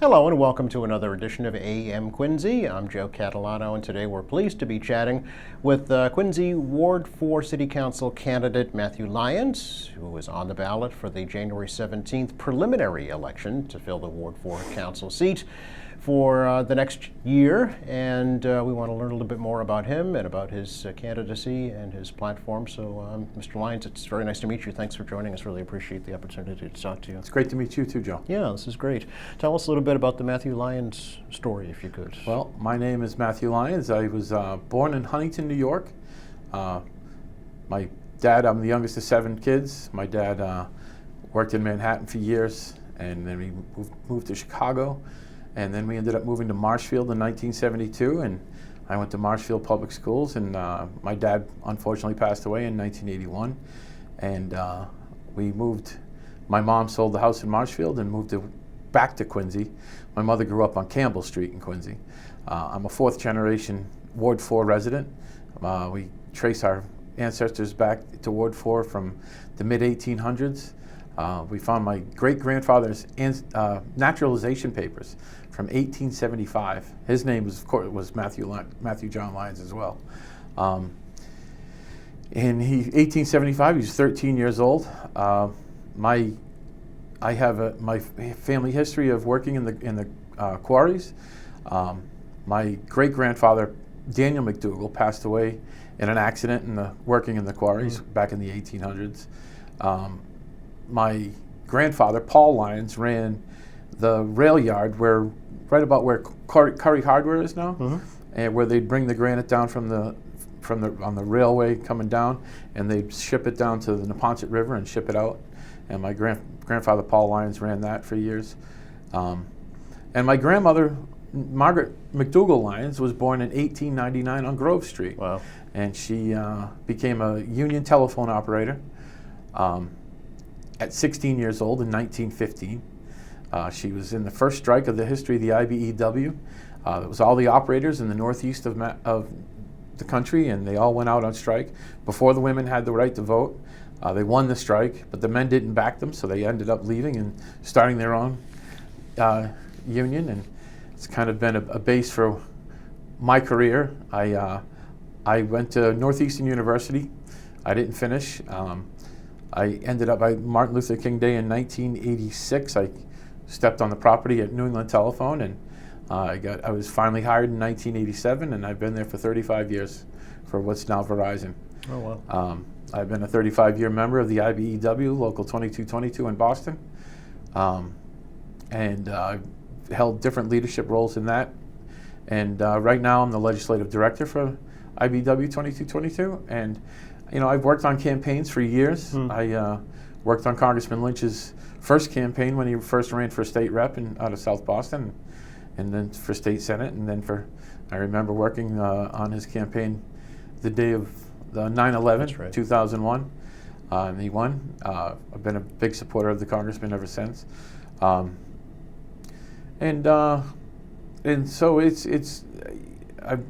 Hello and welcome to another edition of AM Quincy. I'm Joe Catalano, and today we're pleased to be chatting with Quincy Ward 4 City Council candidate Matthew Lyons, who is on the ballot for the January 17th preliminary election to fill the Ward 4 Council seat for the next year. And we want to learn a little bit more about him and about his candidacy and his platform. So, Mr. Lyons, it's very nice to meet you. Thanks for joining us. Really appreciate the opportunity to talk to you. It's great to meet you too, Joe. Yeah, this is great. Tell us a little bit about the Matthew Lyons story, if you could. Well, my name is Matthew Lyons. I was born in Huntington, New York. My dad, I'm the youngest of 7 kids. My dad worked in Manhattan for years, and then we moved to Chicago. And then we ended up moving to Marshfield in 1972, and I went to Marshfield Public Schools, and my dad unfortunately passed away in 1981. And we moved, my mom sold the house in Marshfield and moved back to Quincy. My mother grew up on Campbell Street in Quincy. I'm a 4th generation Ward 4 resident. We trace our ancestors back to Ward 4 from the mid-1800s. We found my great-grandfather's naturalization papers from 1875. His name was, of course, was Matthew John Lyons as well. In 1875, he was 13 years old. I have my family history of working in the quarries. My great-grandfather, Daniel McDougall, passed away in an accident working in the quarries back in the 1800s. My grandfather, Paul Lyons, ran the rail yard right about where Curry Hardware is now, and where they'd bring the granite down on the railway coming down, and they'd ship it down to the Neponset River and ship it out. And my grandfather, Paul Lyons, ran that for years. And my grandmother, Margaret McDougall Lyons, was born in 1899 on Grove Street. Wow. And she became a union telephone operator at 16 years old in 1915. She was in the first strike of the history of the IBEW. It was all the operators in the northeast of the country, and they all went out on strike before the women had the right to vote. They won the strike, but the men didn't back them, so they ended up leaving and starting their own union, and it's kind of been a base for my career. I went to Northeastern University. I didn't finish. I ended up at Martin Luther King Day in 1986. I stepped on the property at New England Telephone, and I was finally hired in 1987, and I've been there for 35 years for what's now Verizon. Oh, wow. I've been a 35-year member of the IBEW, Local 2222 in Boston, and I've held different leadership roles in that. And right now I'm the legislative director for IBEW 2222, and I've worked on campaigns for years. I worked on Congressman Lynch's first campaign when he first ran for state rep out of South Boston, and then for state senate, and then I remember working on his campaign the day of the 9/11, right. 2001, and he won. I've been a big supporter of the congressman ever since, and so I've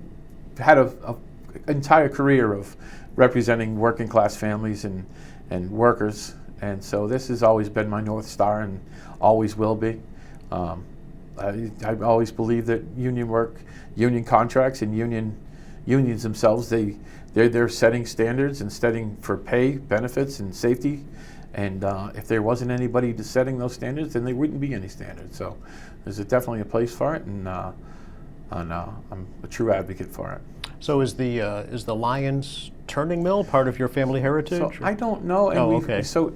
had an entire career of representing working class families and workers, and so this has always been my North Star and always will be. I always believe that union contracts and unions themselves, they're setting standards and setting for pay, benefits, and safety, and if there wasn't anybody setting those standards, then there wouldn't be any standards. So there's definitely a place for it, and I'm a true advocate for it. So is the Lyons turning mill part of your family heritage? So I don't know. And okay. So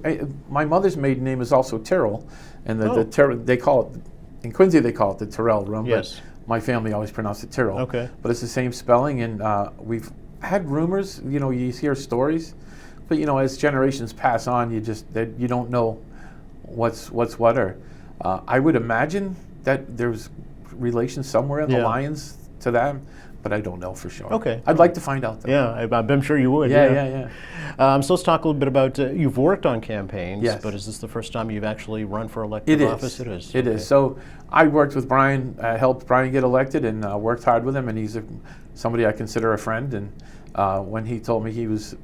my mother's maiden name is also Tyrrell, and they call it, in Quincy they call it the Tyrrell Room. Yes. But my family always pronounced it Tyrrell. Okay. But it's the same spelling, and we've had rumors. You hear stories, but as generations pass on, you don't know what's what. Or I would imagine that there's relation somewhere in the Lyons to that, but I don't know for sure. Okay. I'd like to find out, though. Yeah, I'm sure you would. Yeah. So let's talk a little bit about, you've worked on campaigns, Yes. but is this the first time you've actually run for elected office? It is. It is. So I worked with Brian, helped Brian get elected, and worked hard with him, and he's somebody I consider a friend. And when he told me he was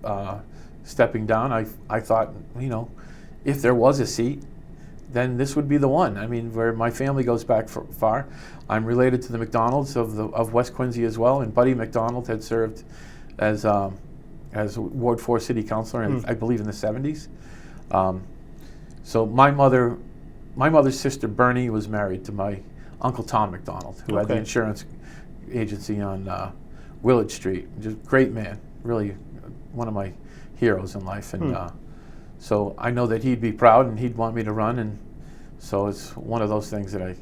stepping down, I thought, if there was a seat, then this would be the one. I mean, where my family goes back far. I'm related to the McDonalds of West Quincy as well, and Buddy McDonald had served as Ward 4 City Councilor, I believe in the 70s. So my mother's sister Bernie was married to my Uncle Tom McDonald, who had the insurance agency on Willard Street. Just great man, really one of my heroes in life. And so I know that he'd be proud and he'd want me to run. And so it's one of those things that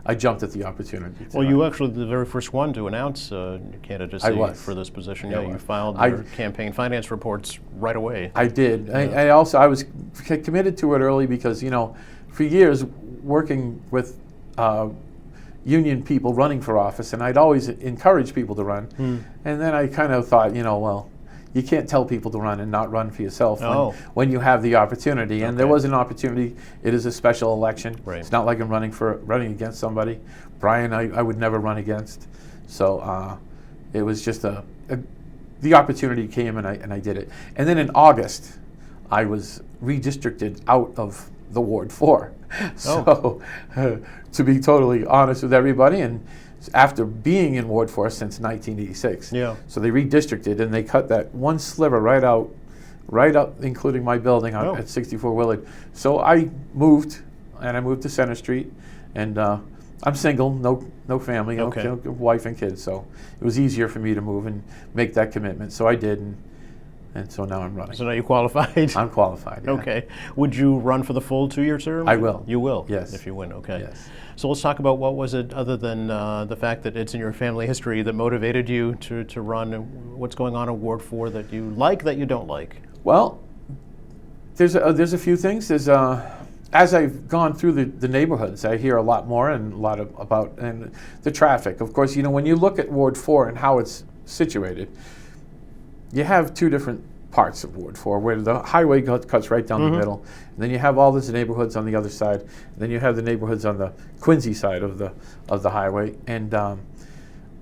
I jumped at the opportunity. Well, you actually the very first one to announce candidacy for this position. Yeah, you filed your campaign finance reports right away. I did. Yeah. I was committed to it early because, you know, for years working with union people running for office, and I'd always encourage people to run. And then I kind of thought, you know, well, you can't tell people to run and not run for yourself when you have the opportunity. And there was an opportunity. It is a special election. Right. It's not like I'm running against somebody. Brian, I would never run against. So it was just the opportunity came, and I did it. And then in August, I was redistricted out of the Ward 4. So to be totally honest with everybody, and after being in Ward 4 since 1986. So they redistricted and they cut that one sliver right out, including my building at 64 Willard. So I moved, and I moved to Center Street, and I'm single, no family, no wife and kids, so it was easier for me to move and make that commitment. So I did, and so now I'm running. So now you qualified? I'm qualified, yeah. Okay. Would you run for the full 2-year term? I will. You will? Yes. If you win, okay. Yes. So let's talk about what was it, other than the fact that it's in your family history, that motivated you to run, and what's going on in Ward 4 that you like, that you don't like? Well, there's a few things. As I've gone through the neighborhoods, I hear a lot more and about the traffic. Of course, you know, when you look at Ward 4 and how it's situated, you have two different parts of Ward 4, where the highway cuts right down the middle, and then you have all these neighborhoods on the other side, and then you have the neighborhoods on the Quincy side of the highway, and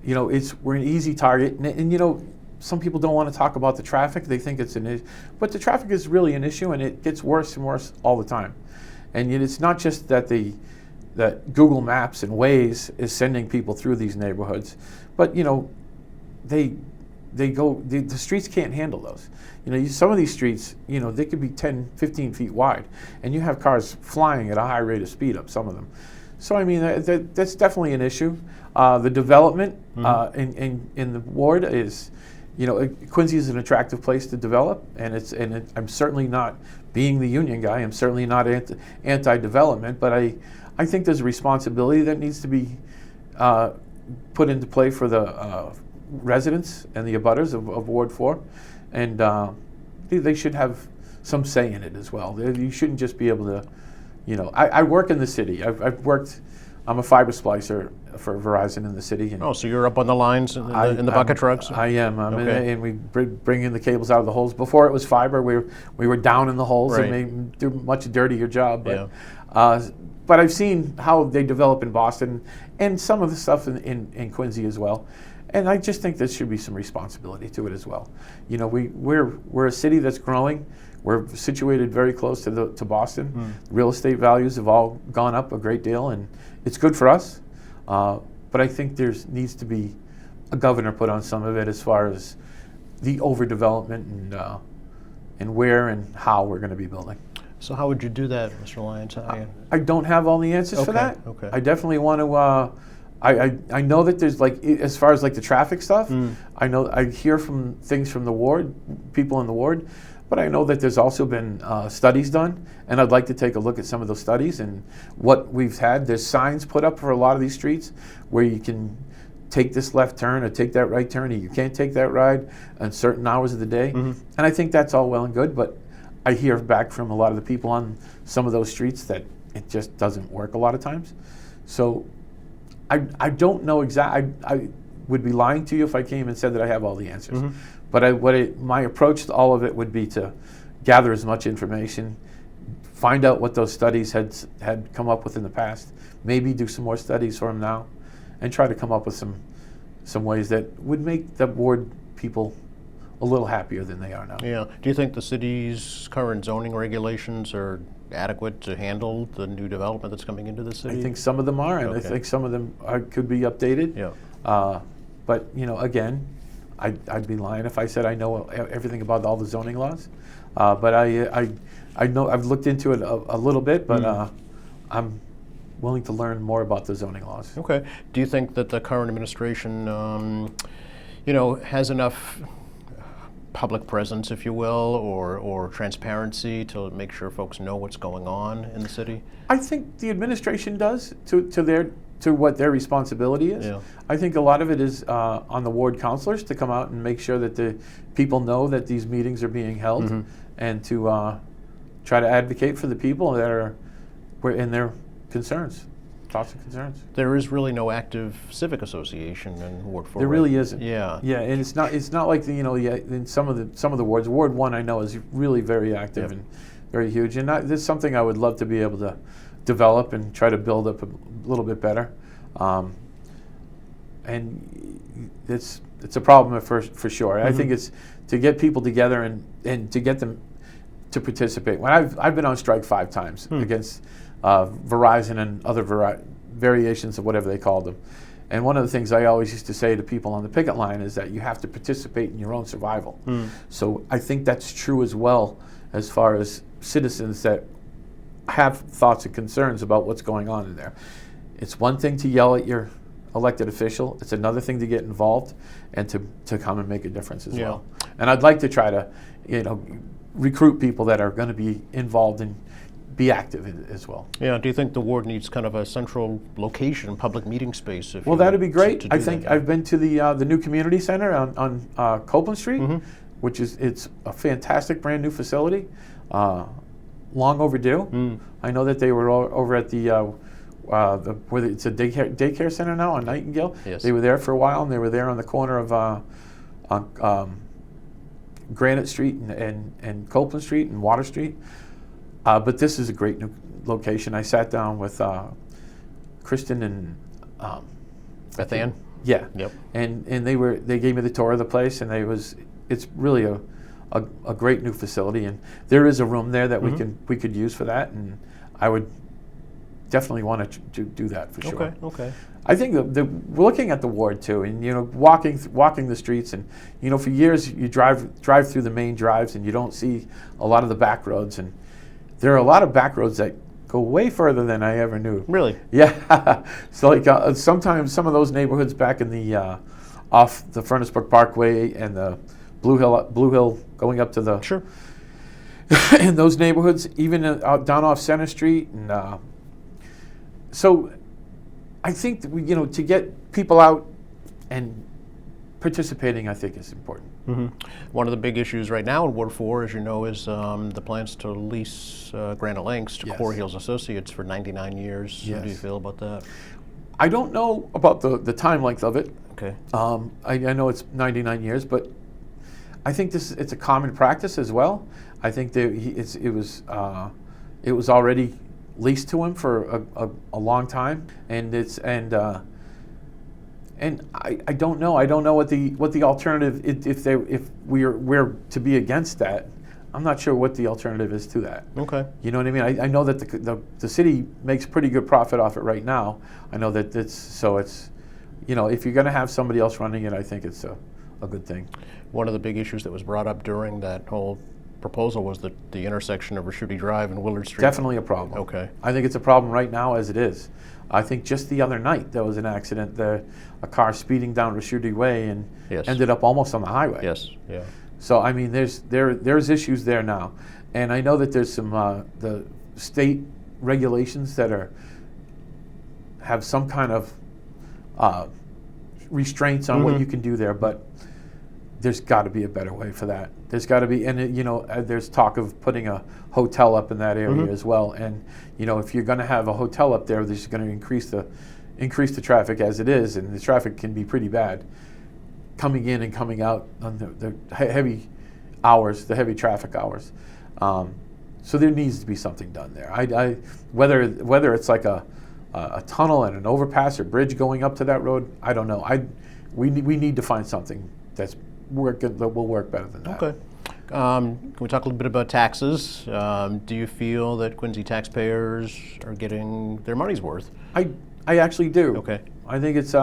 you know, we're an easy target, and you know, some people don't want to talk about the traffic. They think it's an issue, but the traffic is really an issue, and it gets worse and worse all the time. And yet it's not just that that Google Maps and Waze is sending people through these neighborhoods, but you know, the streets can't handle those. You know, some of these streets, you know, they could be 10, 15 feet wide, and you have cars flying at a high rate of speed up some of them. So I mean, that's definitely an issue. The development in the ward is, you know, Quincy is an attractive place to develop, and I'm certainly not, being the union guy, I'm certainly not anti-development, but I think there's a responsibility that needs to be put into play for the residents and the abutters of Ward 4, and they should have some say in it as well. You shouldn't just be able to, you know, I work in the city. I'm a fiber splicer for Verizon in the city. And so you're up on the lines in the bucket trucks? I am, and we bring in the cables out of the holes. Before it was fiber, we were down in the holes and they do a much dirtier job. But I've seen how they develop in Boston and some of the stuff in Quincy as well. And I just think there should be some responsibility to it as well. You know, we're a city that's growing. We're situated very close to Boston. Real estate values have all gone up a great deal, and it's good for us. But I think there needs to be a governor put on some of it as far as the overdevelopment and where and how we're going to be building. So how would you do that, Mr. Lyons? I don't have all the answers for that. Okay. I definitely want to. I know that there's, like, as far as like the traffic stuff, I hear things from the ward, people in the ward, but I know that there's also been studies done, and I'd like to take a look at some of those studies and what we've had. There's signs put up for a lot of these streets where you can take this left turn or take that right turn, or you can't take that ride on certain hours of the day. And I think that's all well and good, but I hear back from a lot of the people on some of those streets that it just doesn't work a lot of times. So I don't know exactly. I would be lying to you if I came and said that I have all the answers. But my approach to all of it would be to gather as much information, find out what those studies had come up with in the past, maybe do some more studies for them now, and try to come up with some ways that would make the ward people a little happier than they are now. Yeah. Do you think the city's current zoning regulations are adequate to handle the new development that's coming into the city? I think some of them are, and I Okay. think some of them could be updated. Yeah. But again, I'd be lying if I said I know everything about all the zoning laws. But I know I've looked into it a little bit, but I'm willing to learn more about the zoning laws. Okay. Do you think that the current administration, has enough public presence, if you will, or transparency to make sure folks know what's going on in the city? I think the administration does to what their responsibility is. Yeah. I think a lot of it is on the ward councilors to come out and make sure that the people know that these meetings are being held, and to try to advocate for the people that are in their concerns, thoughts and concerns. There is really no active civic association in Ward 4. There right? really isn't. Yeah. Yeah, and it's not like in some of the wards. Ward 1 I know is really very active and very huge, and this is something I would love to be able to develop and try to build up a little bit better. And it's a problem for sure. I think it's to get people together and to get them to participate. When I've been on strike 5 times against Verizon and other variations of whatever they called them. And one of the things I always used to say to people on the picket line is that you have to participate in your own survival. So I think that's true as well as far as citizens that have thoughts and concerns about what's going on in there. It's one thing to yell at your elected official. It's another thing to get involved and to come and make a difference as well. And I'd like to try to, recruit people that are going to be involved and be active as well. Yeah. Do you think the ward needs kind of a central location, public meeting space? Well, that'd be great. to I do think that? I've been to the new community center on Copeland Street, which it's a fantastic brand new facility, long overdue. I know that they were over at it's a daycare center now on Nightingale. Yes. They were there for a while, and they were there on the corner of Granite Street and Copeland Street and Water Street. But this is a great new location. I sat down with Kristen and Beth Ann? yeah, Yep. and they gave me the tour of the place, and it's really a great new facility, and there is a room there that we could use for that, and I would definitely want to do that for sure. Okay. I think we're looking at the ward too, and walking the streets, and for years you drive through the main drives, and you don't see a lot of the back roads, and there are a lot of back roads that go way further than I ever knew. Really? Yeah. So like sometimes some of those neighborhoods back in the off the Furnace Brook Parkway and the Blue Hill going up to the Sure. in those neighborhoods, even down off Center Street, and so I think that to get people out and participating, I think is important. One of the big issues right now in Ward 4, as you know, is the plans to lease Granite Links to Yes. Core Hills Associates for 99 years. How do you Yes. feel about that? I don't know about the time length of it. Okay. I know it's 99 years, but I think it's a common practice as well. I think that it was already leased to him for a long time, and I don't know. I don't know what the alternative if we're to be against that. I'm not sure what the alternative is to that. Okay. You know what I mean? I know that the city makes pretty good profit off it right now. I know that it's if you're going to have somebody else running it, I think it's a good thing. One of the big issues that was brought up during that whole proposal was the intersection of Raschuti Drive and Willard Street. Definitely a problem. Okay. I think it's a problem right now as it is. I think just the other night there was an accident. A car speeding down Raschuti Way and Yes. ended up almost on the highway. Yes. Yeah. So I mean, there's issues there now, and I know that there's some the state regulations that have some kind of restraints on what you can do there, but there's got to be a better way for that. There's got to be, and there's talk of putting a hotel up in that area as well. And if you're going to have a hotel up there, this is going to increase the traffic as it is, and the traffic can be pretty bad coming in and coming out on the heavy hours, the heavy traffic hours. So there needs to be something done there. Whether it's like a tunnel and an overpass or bridge going up to that road, I don't know. We need to find something that's work that will work better than that. Okay. Can we talk a little bit about taxes? Do you feel that Quincy taxpayers are getting their money's worth? I actually do. Okay. I think it's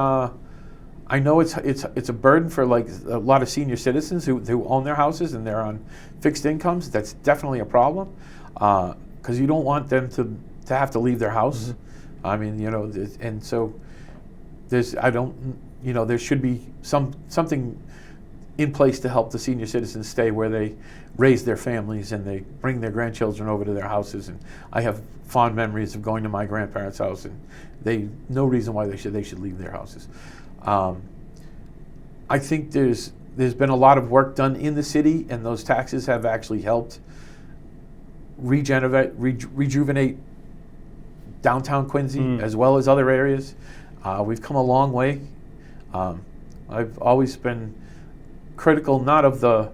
I know it's a burden for like a lot of senior citizens who own their houses and they're on fixed incomes. That's definitely a problem because you don't want them to have to leave their house. Mm-hmm. I mean, and so there should be something in place to help the senior citizens stay where they raise their families and they bring their grandchildren over to their houses. And I have fond memories of going to my grandparents' house, and no reason why they should leave their houses. I think there's been a lot of work done in the city, and those taxes have actually helped rejuvenate downtown Quincy as well as other areas. We've come a long way. I've always been critical not of the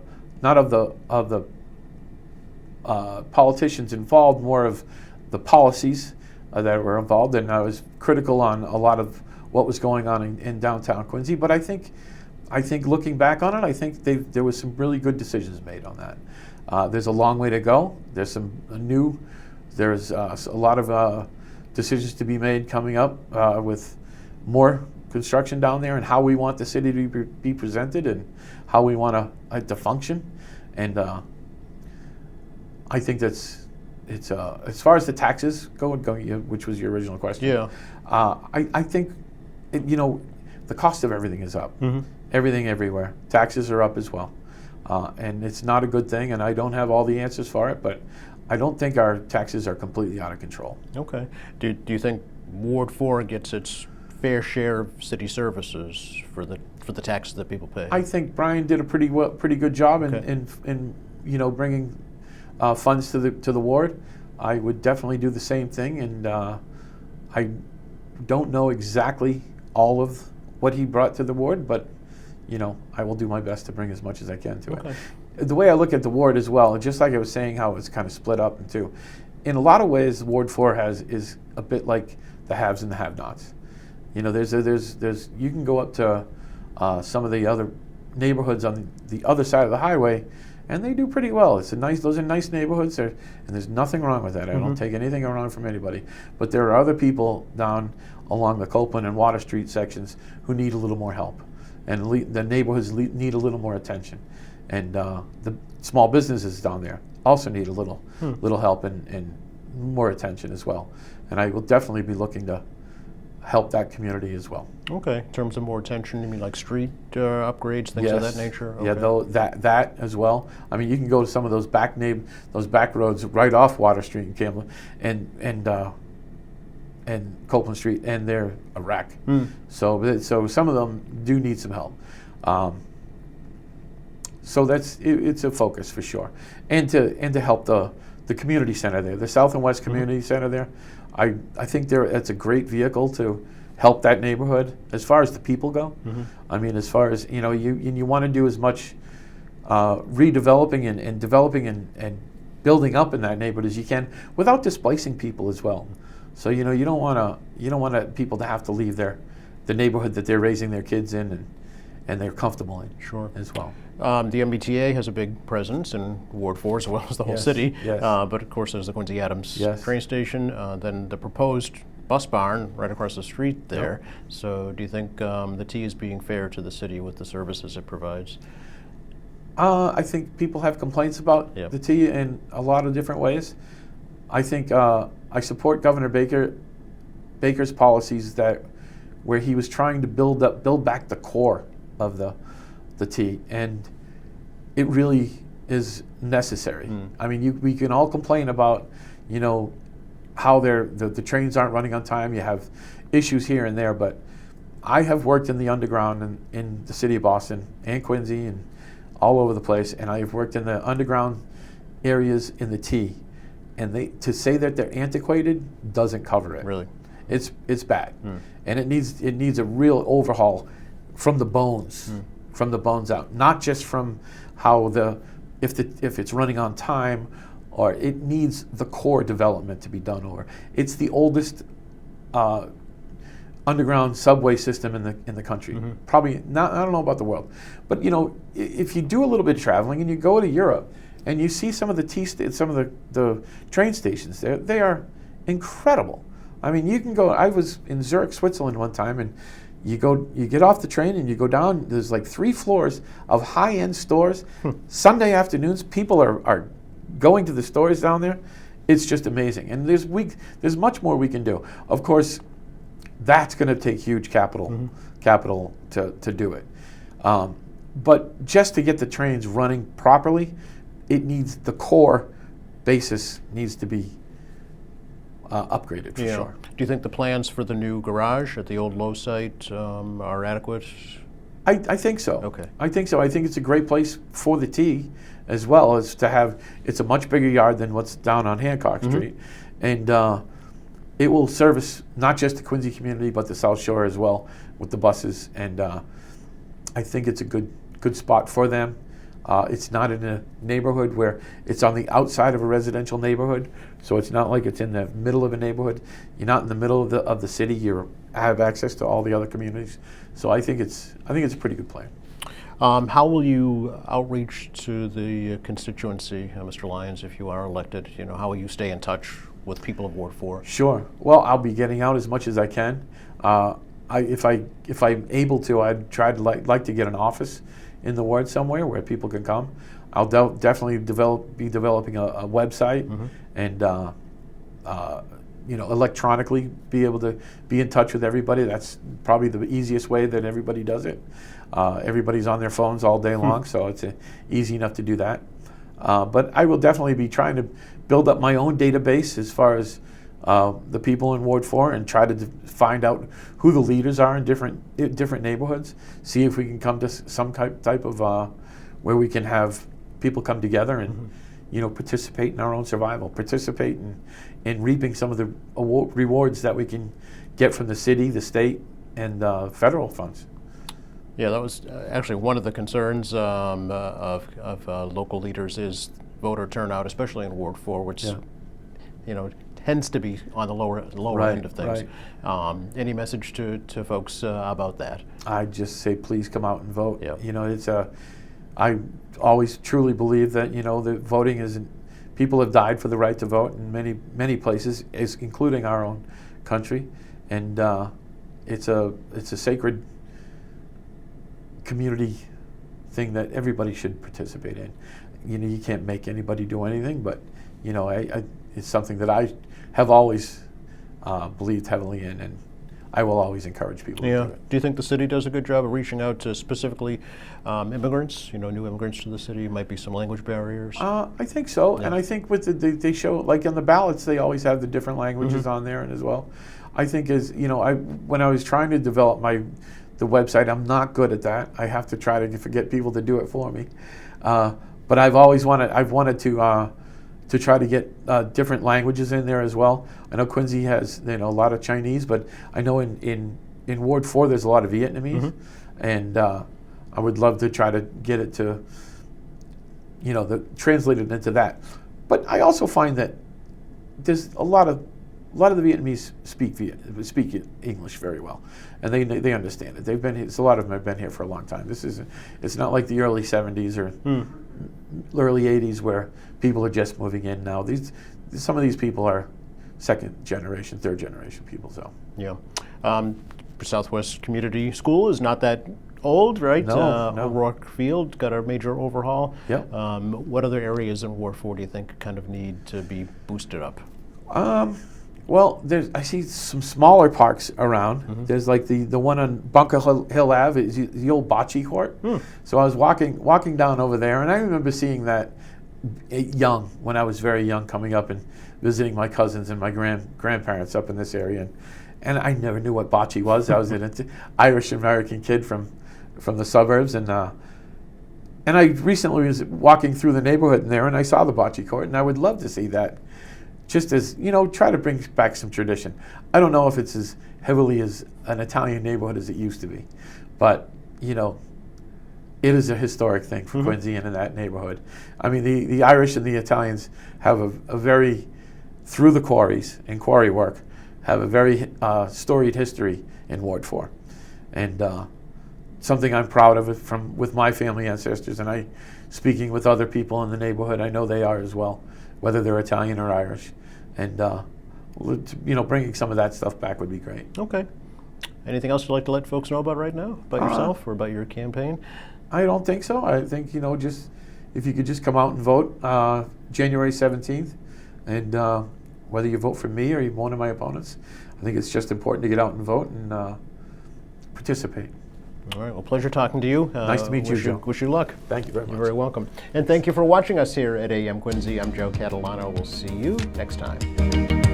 politicians involved, more of the policies that were involved, and I was critical on a lot of what was going on in downtown Quincy. But I think looking back on it, I think there was some really good decisions made on that. There's a long way to go. There's a lot of decisions to be made coming up with more construction down there and how we want the city to be presented and how we want to function. And I think it's as far as the taxes go, which was your original question. Yeah. I think the cost of everything is up. Mm-hmm. Everything everywhere. Taxes are up as well. And it's not a good thing, and I don't have all the answers for it, but I don't think our taxes are completely out of control. Okay. Do you think Ward 4 gets its fair share of city services for the taxes that people pay? I think Brian did a pretty good job in bringing funds to the ward. I would definitely do the same thing, and I don't know exactly all of what he brought to the ward, but I will do my best to bring as much as I can to it. The way I look at the ward as well, just like I was saying how it's kind of split up in two, in a lot of ways Ward 4 is a bit like the haves and the have-nots. There's you can go up to some of the other neighborhoods on the other side of the highway, and they do pretty well. Those are nice neighborhoods, and there's nothing wrong with that. I don't take anything wrong from anybody. But there are other people down along the Copeland and Water Street sections who need a little more help, and the neighborhoods need a little more attention, and the small businesses down there also need a little help and more attention as well. And I will definitely be looking to help that community as well. Okay. In terms of more attention, you mean like street upgrades, things of that nature? Okay. Yeah, that as well. I mean, you can go to some of those back roads right off Water Street in Camden and Copeland Street, and they're a wreck. So some of them do need some help. So it's a focus for sure, and to help the community center there, the South and West Community Center there. I think it's a great vehicle to help that neighborhood as far as the people go. I mean, as far as you want to do as much redeveloping and developing and building up in that neighborhood as you can without displacing people as well. So you don't want people to have to leave the neighborhood that they're raising their kids in and they're comfortable in. Sure. As well. The MBTA has a big presence in Ward 4 as well as the whole city. Yes. But of course, there's the Quincy Adams train station, then the proposed bus barn right across the street there. Yep. So do you think the T is being fair to the city with the services it provides? I think people have complaints about the T in a lot of different ways. I think I support Governor Baker's policies where he was trying to build back the core of the T, and it really is necessary. I mean, we can all complain about, how the trains aren't running on time. You have issues here and there, but I have worked in the underground in the city of Boston and Quincy and all over the place, and I've worked in the underground areas in the T, and to say that they're antiquated doesn't cover it. Really? It's bad, and it needs a real overhaul from the bones. From the bones out, not just from how if it's running on time, or it needs the core development to be done over. It's the oldest underground subway system in the country. Probably not. I don't know about the world, but if you do a little bit of traveling and you go to Europe and you see some of the train stations, they are incredible. I mean, you can go. I was in Zurich, Switzerland one time, and you get off the train and you go down. There's like 3 floors of high-end stores. Sunday afternoons, people are going to the stores down there. It's just amazing, and there's much more we can do. Of course, that's going to take huge capital to do it. But just to get the trains running properly, the core basis needs to be upgraded for sure. Do you think the plans for the new garage at the old Lowe site are adequate? I think so. Okay. I think so. I think it's a great place for the T, as well as to have. It's a much bigger yard than what's down on Hancock Street, and it will service not just the Quincy community but the South Shore as well with the buses. And I think it's a good spot for them. It's not in a neighborhood where it's on the outside of a residential neighborhood, so it's not like it's in the middle of a neighborhood. You're not in the middle of the city. You have access to all the other communities. So I think it's a pretty good plan. How will you outreach to the constituency, Mr. Lyons, if you are elected? How will you stay in touch with people of Ward 4? Sure. Well, I'll be getting out as much as I can. If I'm able to, I'd try to like to get an office in the ward somewhere where people can come. I'll definitely be developing a website and electronically be able to be in touch with everybody. That's probably the easiest way that everybody does it. Everybody's on their phones all day long, so it's easy enough to do that. But I will definitely be trying to build up my own database as far as the people in Ward 4 and try to find out who the leaders are in different neighborhoods. See if we can come to some type of where we can have people come together and participate in our own survival, participate in reaping some of the rewards that we can get from the city, the state, and federal funds. Yeah, that was actually one of the concerns of local leaders is voter turnout, especially in Ward 4, which tends to be on the lower end of things. Right. Any message to folks about that? I just say please come out and vote. Yep. I always truly believe that that voting isn't. People have died for the right to vote in many places, including our own country, and it's a sacred community thing that everybody should participate in. You can't make anybody do anything, but it's something that I have always believed heavily in, and I will always encourage people to do it. Do you think the city does a good job of reaching out to specifically immigrants, new immigrants to the city? Might be some language barriers. I think so, and I think with they show, like on the ballots, they always have the different languages on there and as well. I think when I was trying to develop the website, I'm not good at that. I have to try to get people to do it for me. But I've wanted to try to get different languages in there as well. I know Quincy has a lot of Chinese, but I know in Ward 4 there's a lot of Vietnamese, and I would love to try to get it to translated into that. But I also find that there's a lot of the Vietnamese speak English very well, and they understand it. They've been here, a lot of them have been here for a long time. It's not like the early 70s or early 80s where people are just moving in now. Some of these people are second generation, third generation people. So yeah, Southwest Community School is not that old, right? No. O'Rourke Field got a major overhaul. Yep. What other areas in Ward 4 do you think kind of need to be boosted up? Well, I see some smaller parks around. There's like the one on Bunker Hill Ave, is the old bocce court. So I was walking down over there, and I remember seeing that when I was very young, coming up and visiting my cousins and my grandparents up in this area, and I never knew what bocce was. I was an Irish American kid from the suburbs, and I recently was walking through the neighborhood in there, and I saw the bocce court, and I would love to see that. Just as, try to bring back some tradition. I don't know if it's as heavily as an Italian neighborhood as it used to be, but, it is a historic thing for Quincy and in that neighborhood. I mean, the Irish and the Italians have a very, through the quarries and quarry work, have a very storied history in Ward 4. And something I'm proud of with my family ancestors, and speaking with other people in the neighborhood, I know they are as well, whether they're Italian or Irish. And bringing some of that stuff back would be great. Okay. Anything else you'd like to let folks know about right now, about yourself or about your campaign? I don't think so. I think, just if you could just come out and vote January 17th, and whether you vote for me or you're one of my opponents, I think it's just important to get out and vote and participate. All right. Well, pleasure talking to you. Nice to meet you, Joe. Wish you luck. Thank you very much. You're very welcome. And thank you for watching us here at AM Quincy. I'm Joe Catalano. We'll see you next time.